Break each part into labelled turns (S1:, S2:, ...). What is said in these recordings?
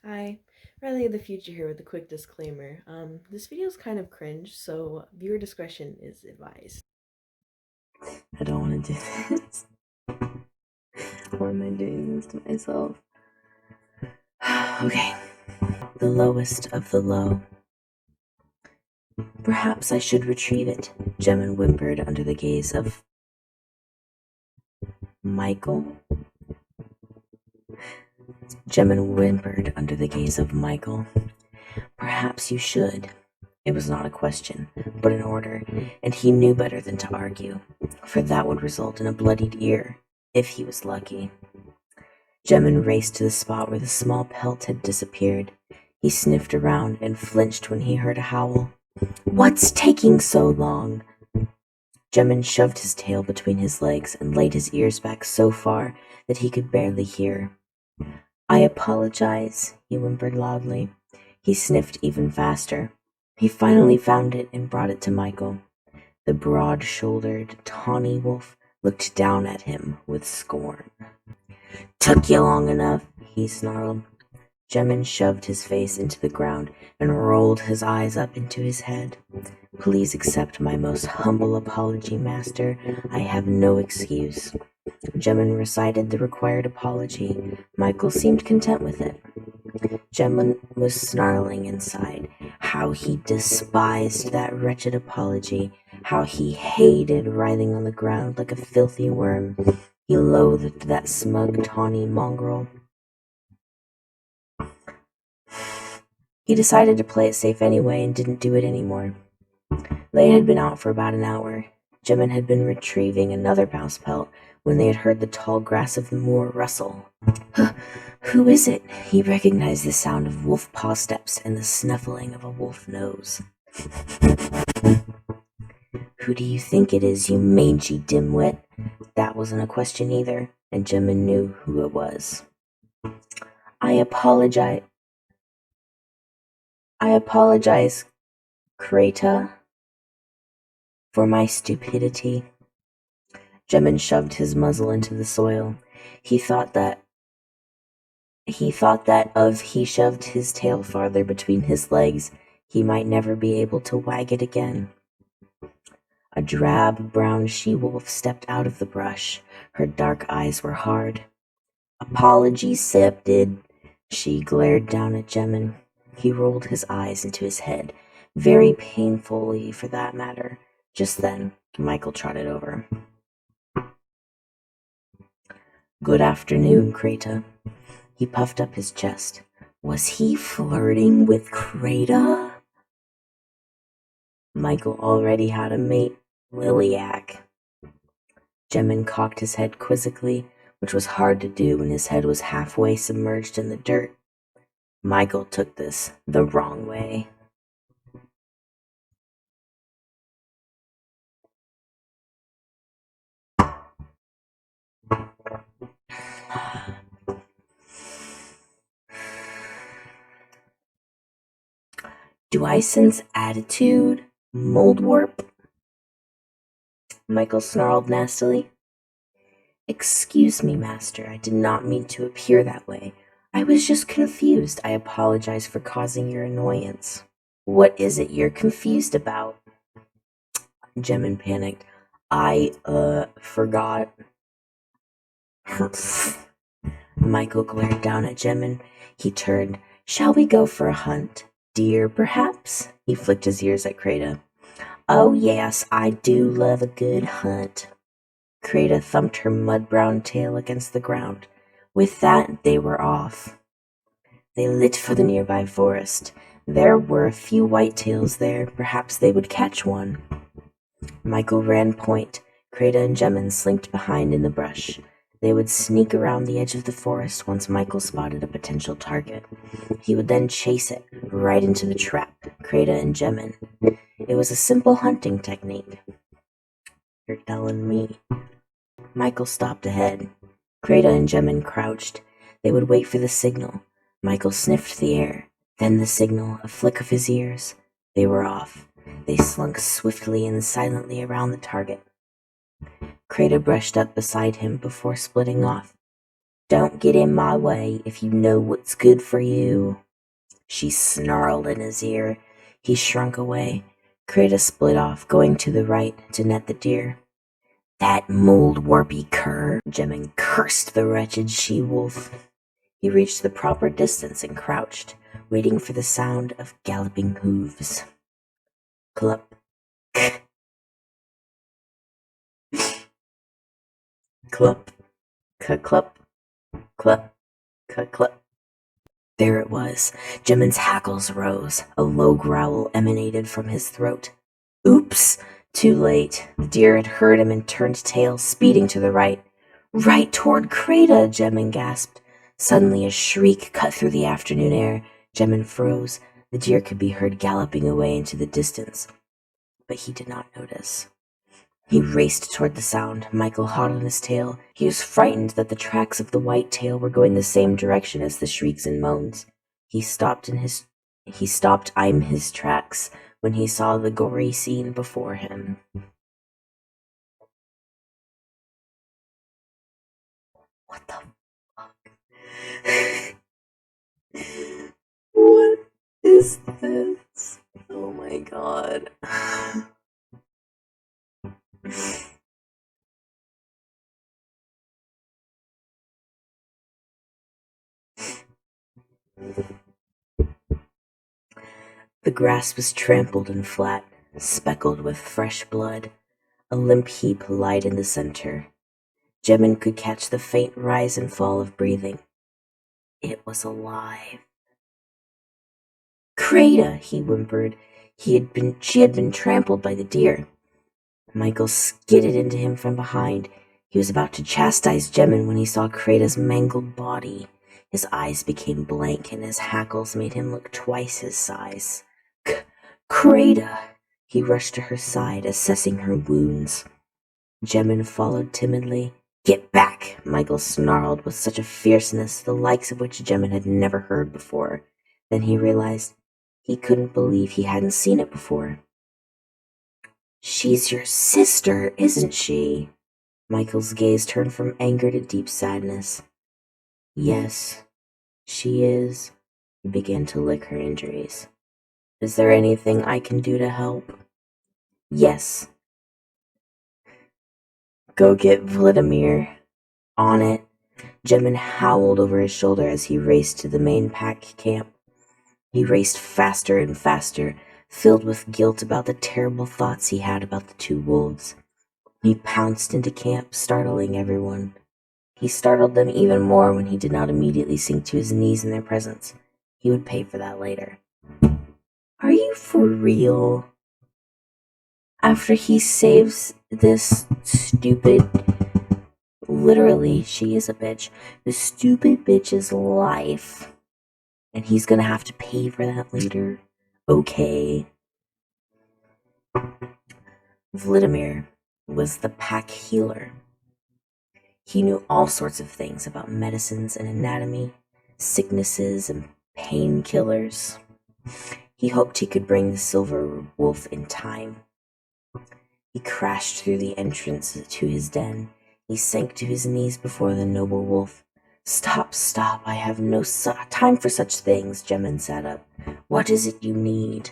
S1: Hi, Riley of the Future here with a quick disclaimer. This video is kind of cringe, so viewer discretion is advised.
S2: I don't want to do this. Why am I doing this to myself? Okay. The lowest of the low. Perhaps I should retrieve it, Gemma whimpered under the gaze of Michael. Gemma whimpered under the gaze of Michael. Perhaps you should. It was not a question, but an order, and he knew better than to argue, for that would result in a bloodied ear, if he was lucky. Gemma raced to the spot where the small pelt had disappeared. He sniffed around and flinched when he heard a howl. "What's taking so long?" Gemma shoved his tail between his legs and laid his ears back so far that he could barely hear. "I apologize," he whimpered loudly. He sniffed even faster. He finally found it and brought it to Michael. The broad-shouldered, tawny wolf looked down at him with scorn. "Took you long enough," he snarled. Gemma shoved his face into the ground and rolled his eyes up into his head. "Please accept my most humble apology, master. I have no excuse." Gemma recited the required apology. Michael seemed content with it. Gemma was snarling inside. How he despised that wretched apology. How he hated writhing on the ground like a filthy worm. He loathed that smug, tawny mongrel. He decided to play it safe anyway and didn't do it anymore. They had been out for about an hour. Gemma had been retrieving another mouse pelt when they had heard the tall grass of the moor rustle. Who is it? He recognized the sound of wolf paw steps and the snuffling of a wolf nose. "Who do you think it is, you mangy dimwit?" That wasn't a question either, and Gemma knew who it was. I apologize, Kreta, for my stupidity." Gemma shoved his muzzle into the soil. He thought that of he shoved his tail farther between his legs, he might never be able to wag it again. A drab brown she-wolf stepped out of the brush. Her dark eyes were hard. "Apologies accepted." She glared down at Gemma. He rolled his eyes into his head, very painfully for that matter. Just then, Michael trotted over. "Good afternoon, Kreta." He puffed up his chest. Was he flirting with Kreta? Michael already had a mate, Liliac. Gemma cocked his head quizzically, which was hard to do when his head was halfway submerged in the dirt. Michael took this the wrong way. Do I sense attitude? Moldwarp? Michael snarled nastily. Excuse me, master, I did not mean to appear that way. I was just confused. I apologize for causing your annoyance. What is it you're confused about? Gemma panicked. I, forgot. Michael glared down at Gemma. He turned. Shall we go for a hunt? Deer, perhaps? He flicked his ears at Kreta. Oh, yes, I do love a good hunt. Kreta thumped her mud-brown tail against the ground. With that, they were off. They lit for the nearby forest. There were a few whitetails there. Perhaps they would catch one. Michael ran point. Kreta and Gemma slinked behind in the brush. They would sneak around the edge of the forest once Michael spotted a potential target. He would then chase it right into the trap, Kreta and Gemma. It was a simple hunting technique. You're telling me. Michael stopped ahead. Kreta and Gemma crouched. They would wait for the signal. Michael sniffed the air. Then the signal, a flick of his ears. They were off. They slunk swiftly and silently around the target. Kreta brushed up beside him before splitting off. Don't get in my way if you know what's good for you. She snarled in his ear. He shrunk away. Krita split off, going to the right to net the deer. That mold-warpy cur, Jemin cursed the wretched she-wolf. He reached the proper distance and crouched, waiting for the sound of galloping hooves. Clup. Clup. Clup. Clup. Clup. There it was. Jemin's hackles rose. A low growl emanated from his throat. Oops! Too late. The deer had heard him and turned tail, speeding to the right. Right toward Krita, Jemin gasped. Suddenly a shriek cut through the afternoon air. Jemin froze. The deer could be heard galloping away into the distance, but he did not notice. He raced toward the sound, Michael hot on his tail. He was frightened that the tracks of the white tail were going the same direction as the shrieks and moans. He stopped eyeing his tracks when he saw the gory scene before him. What the fuck? What is this? Oh my god. The grass was trampled and flat, speckled with fresh blood. A limp heap lied in the center. Jemin could catch the faint rise and fall of breathing. It was alive. Krita, he whimpered. She had been trampled by the deer. Michael skidded into him from behind. He was about to chastise Jemin when he saw Krita's mangled body. His eyes became blank and his hackles made him look twice his size. Krita! He rushed to her side, assessing her wounds. Jemin followed timidly. Get back! Michael snarled with such a fierceness, the likes of which Jemin had never heard before. Then he realized he couldn't believe he hadn't seen it before. She's your sister, isn't she? Michael's gaze turned from anger to deep sadness. Yes, she is. He began to lick her injuries. Is there anything I can do to help? Yes. Go get Vladimir. On it. Jemin howled over his shoulder as he raced to the main pack camp. He raced faster and faster, filled with guilt about the terrible thoughts he had about the two wolves. He pounced into camp, startling everyone. He startled them even more when he did not immediately sink to his knees in their presence. He would pay for that later. Are you for real? After he saves this stupid... Literally, she is a bitch. The stupid bitch's life. And he's gonna have to pay for that later. Okay. Vladimir was the pack healer. He knew all sorts of things about medicines and anatomy, sicknesses and painkillers. He hoped he could bring the silver wolf in time. He crashed through the entrance to his den. He sank to his knees before the noble wolf. Stop, I have no time for such things, Jemin sat up. What is it you need?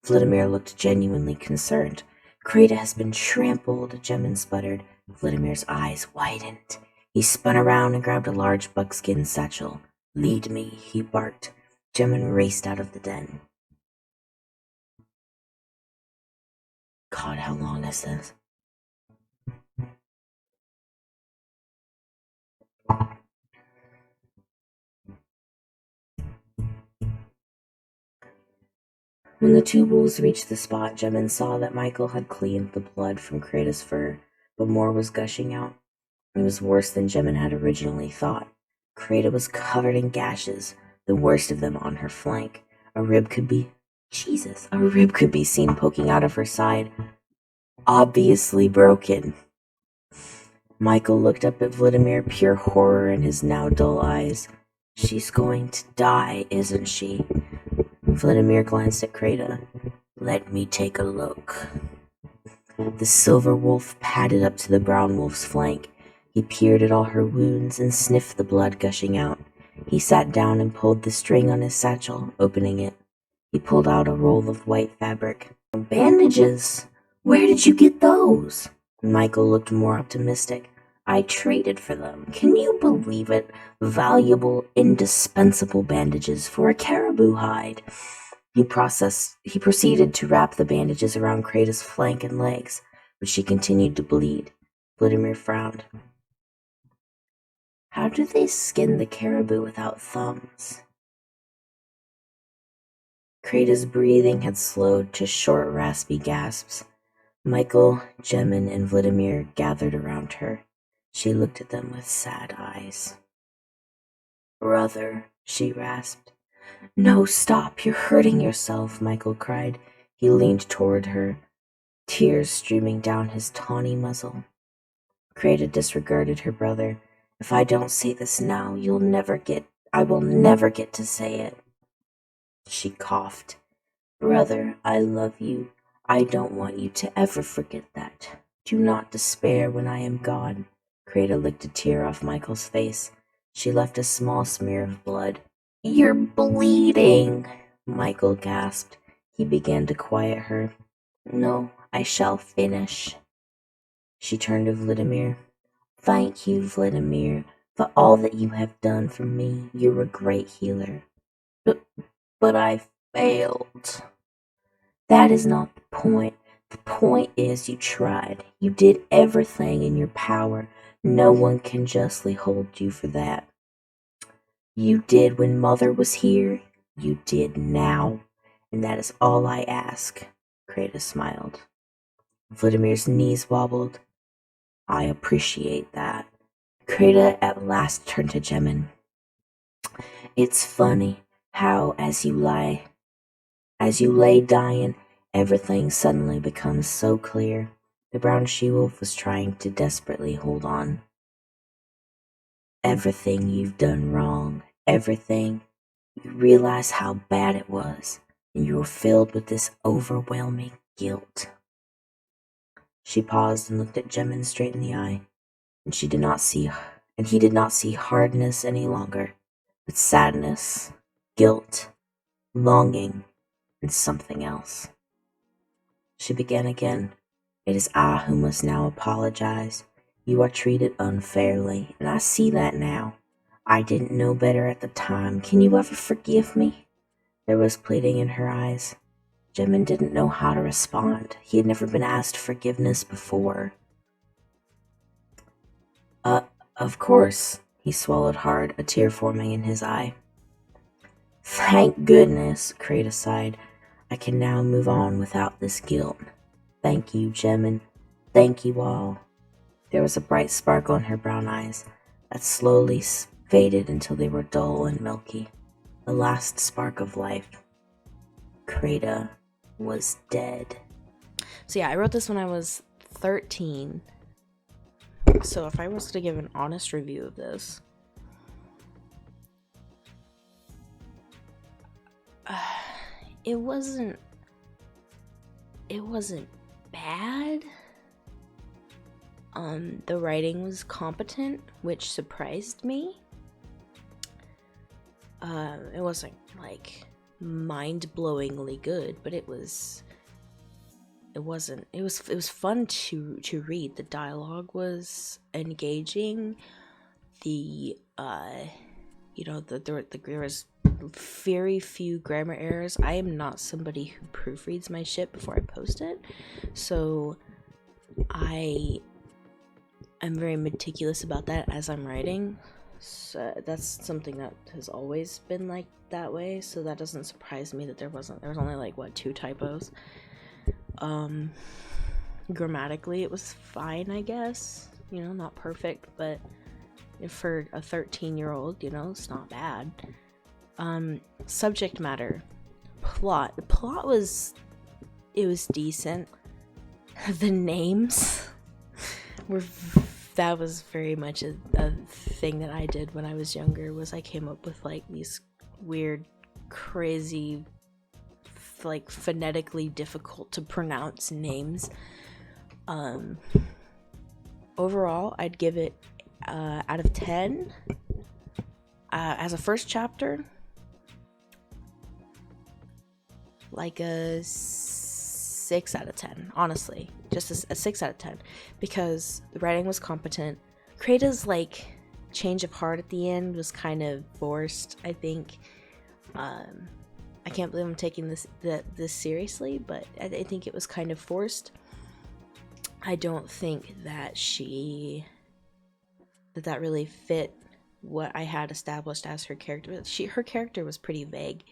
S2: Vladimir looked genuinely concerned. Krita has been trampled, Jemin sputtered. Vladimir's eyes widened. He spun around and grabbed a large buckskin satchel. Lead me, he barked. Jemin raced out of the den. God, how long is this? When the two wolves reached the spot, Jemin saw that Michael had cleaned the blood from Krita's fur, but more was gushing out. It was worse than Jemin had originally thought. Krita was covered in gashes, the worst of them on her flank. A rib could be seen poking out of her side, obviously broken. Michael looked up at Vladimir, pure horror in his now dull eyes. She's going to die, isn't she? Vladimir glanced at Krita. Let me take a look. The silver wolf padded up to the brown wolf's flank. He peered at all her wounds and sniffed the blood gushing out. He sat down and pulled the string on his satchel, opening it. He pulled out a roll of white fabric. Bandages! Where did you get those? Michael looked more optimistic. I traded for them. Can you believe it? Valuable, indispensable bandages for a caribou hide. He proceeded to wrap the bandages around Krata's flank and legs, but she continued to bleed. Vladimir frowned. How do they skin the caribou without thumbs? Krata's breathing had slowed to short, raspy gasps. Michael, Jemin, and Vladimir gathered around her. She looked at them with sad eyes. Brother, she rasped. No, stop, you're hurting yourself, Michael cried. He leaned toward her, tears streaming down his tawny muzzle. Krata disregarded her brother. If I don't say this now, I will never get to say it. She coughed. Brother, I love you. I don't want you to ever forget that. Do not despair when I am gone. Krata licked a tear off Michael's face. She left a small smear of blood. You're bleeding, Michael gasped. He began to quiet her. No, I shall finish. She turned to Vladimir. Thank you, Vladimir, for all that you have done for me. You're a great healer. But I failed. That is not the point. The point is you tried. You did everything in your power. No one can justly hold you for that. You did when Mother was here. You did now. And that is all I ask. Krata smiled. Vladimir's knees wobbled. I appreciate that. Krata at last turned to Jemin. It's funny how as you lay dying, everything suddenly becomes so clear. The brown she-wolf was trying to desperately hold on. Everything you've done wrong, everything. You realize how bad it was, and you were filled with this overwhelming guilt. She paused and looked at Jemin straight in the eye, and he did not see hardness any longer, but sadness, guilt, longing, and something else. She began again. It is I who must now apologize. You are treated unfairly, and I see that now. I didn't know better at the time. Can you ever forgive me? There was pleading in her eyes. Jemin didn't know how to respond. He had never been asked forgiveness before. Of course, he swallowed hard, a tear forming in his eye. Thank goodness, Krata sighed. I can now move on without this guilt. Thank you, Jemin. Thank you all. There was a bright sparkle in her brown eyes that slowly faded until they were dull and milky. The last spark of life. Krata was dead.
S1: So yeah, I wrote this when I was 13. So if I was to give an honest review of this, it wasn't bad. The writing was competent, which surprised me. It wasn't like mind-blowingly good, but it was fun to read. The dialogue was engaging. There was very few grammar errors. I am not somebody who proofreads my shit before I post it, so I'm very meticulous about that as I'm writing. So that's something that has always been like that way, so that doesn't surprise me that there was only like 2 typos. Grammatically it was fine, I guess. Not perfect, but for a 13-year-old, it's not bad. Subject matter. Plot. The plot was decent. The names that was very much a thing that I did when I was younger, was I came up with like these weird, crazy, like phonetically difficult to pronounce names. Overall, I'd give it out of 10. As a first chapter, like a 6 out of 10, honestly. Just a 6 out of 10, because the writing was competent. Krata's like change of heart at the end was kind of forced, I think. I can't believe I'm taking this seriously, but I think it was kind of forced. I don't think that that really fit what I had established as her character. Her character was pretty vague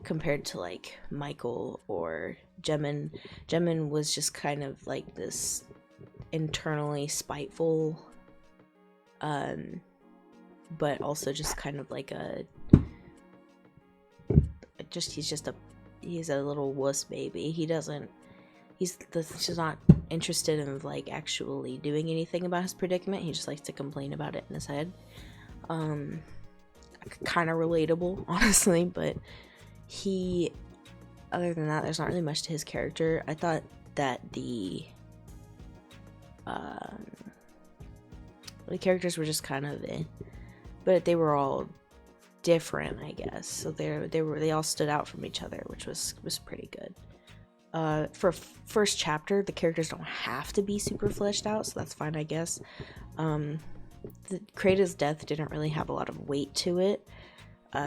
S1: compared to like Michael or Jemin. Jemin was just kind of like this internally spiteful, but also just kind of like he's a little wuss baby. He's just not interested in like actually doing anything about his predicament. He just likes to complain about it in his head. Kind of relatable, honestly, but other than that, there's not really much to his character. I thought that the characters were just kind of but they were all different, I guess. So they all stood out from each other, which was pretty good. For first chapter, the characters don't have to be super fleshed out, so that's fine, I guess. Krata's death didn't really have a lot of weight to it,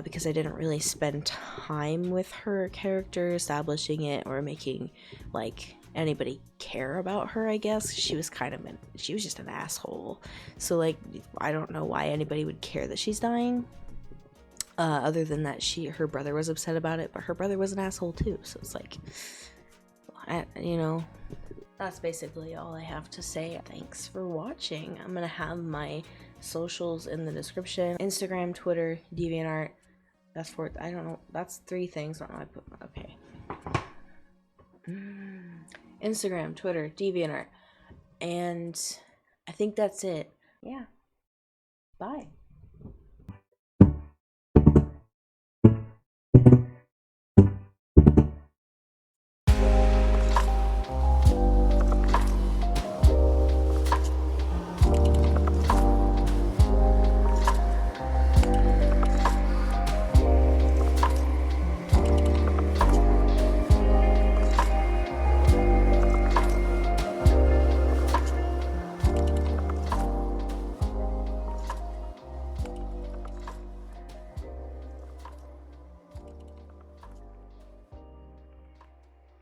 S1: because I didn't really spend time with her character establishing it or making like anybody care about her. I guess she was just an asshole, so like I don't know why anybody would care that she's dying, other than that her brother was upset about it, but her brother was an asshole too, so it's like, that's basically all I have to say. Thanks for watching. I'm gonna have my socials in the description: Instagram, Twitter, DeviantArt. I don't know, that's 3 things. Okay. Instagram, Twitter, DeviantArt, and I think that's it. Yeah.